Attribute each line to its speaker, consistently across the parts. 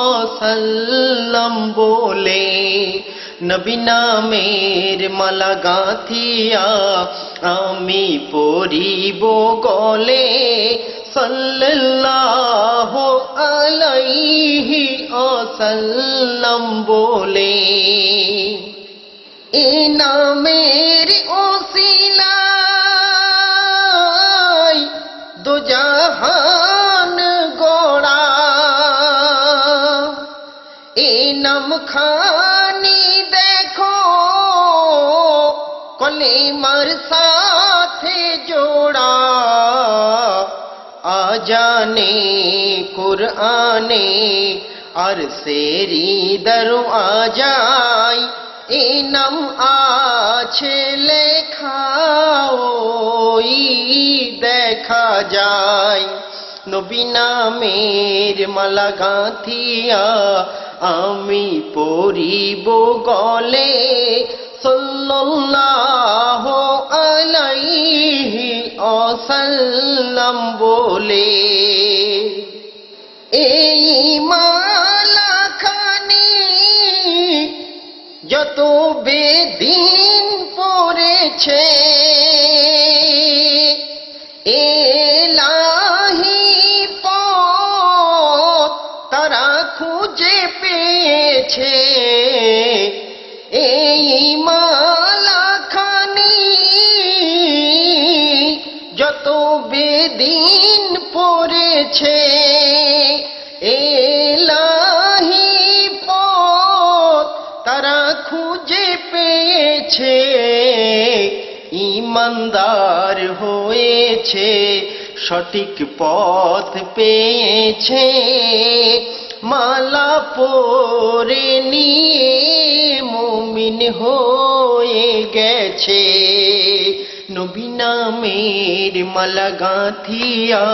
Speaker 1: অসাল্লাম বলে নবী নামের মালা গাঁথিয়া আমি পরিব গলে সাল্লাল্লাহু আলাইহি ওয়াসাল্লাম বলে। এ নামের ওসিলায় দো জাহান গড়া, এ নাম খানি দেখো কলেমার সাথে জোড়া। আজানে কুরআনে আর সেরি দরওয়াজায় এ নাম আছে লেখা, ওই দেখা যায়। নবী নামের মালা গাঁথিয়া আমি পরিব গলে সাল্লাল্লাহু আলাইহি ওয়াসাল্লাম বলে। এই মালা খানি যত বেদিন পড়েছে এলাহি পথ তারা খুঁজে পেয়েছে। এই মালা খানি যত বেদিন পড়েছে এলাহি পথ তারা খুঁজে পেয়েছে। ঈমানদার হয়েছে সঠিক পথ পেয়েছে, মালা পরে নিয়ে মুমিন হয়ে গেছে। নবী নামের মালা গাঁথিয়া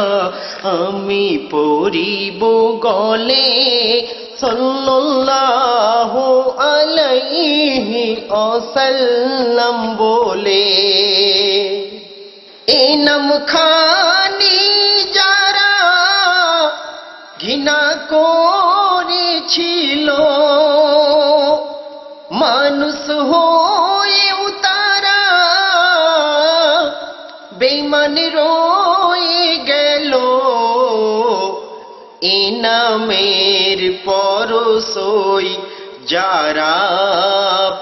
Speaker 1: আমি পরিব গলে সাল্লাল্লাহু আলাইহি ওয়াসাল্লাম বলে। এ নাম খানি যারা ঘৃণা করেছিল মানুষ হয়েও তারা বেঈমান রয়ে গেল। এ নামের পরশই যারা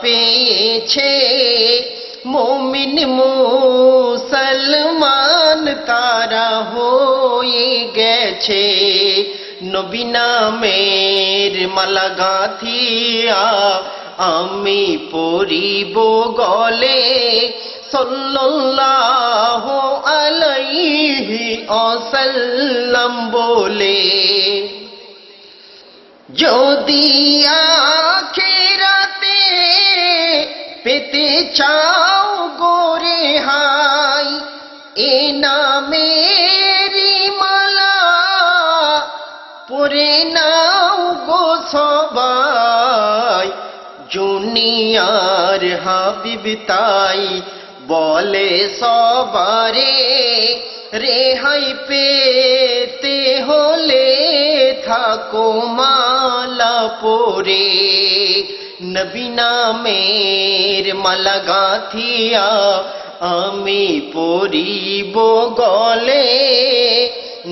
Speaker 1: পেয়েছে মুমিন মুসলমান তারা হয়ে গেছে। নবী নামের মালা গাঁথিয়া আমি পরিব গলে সাল্লাল্লাহু আলাইহি ওয়াসাল্লাম বলে। যদি আখিরাতে পেতে চাও গোরে হাই এ নামেরি মালা পরে নাও গো সবাই। দুনিয়ার হাবিব তাই বলে সবারে রেহাই পেতে হলে থাকো মালা পরে। নবী নামের মালা গাঁথিয়া আমি পরিব গলে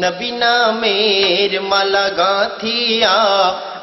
Speaker 1: নবী নামের মালা গাঁথিয়া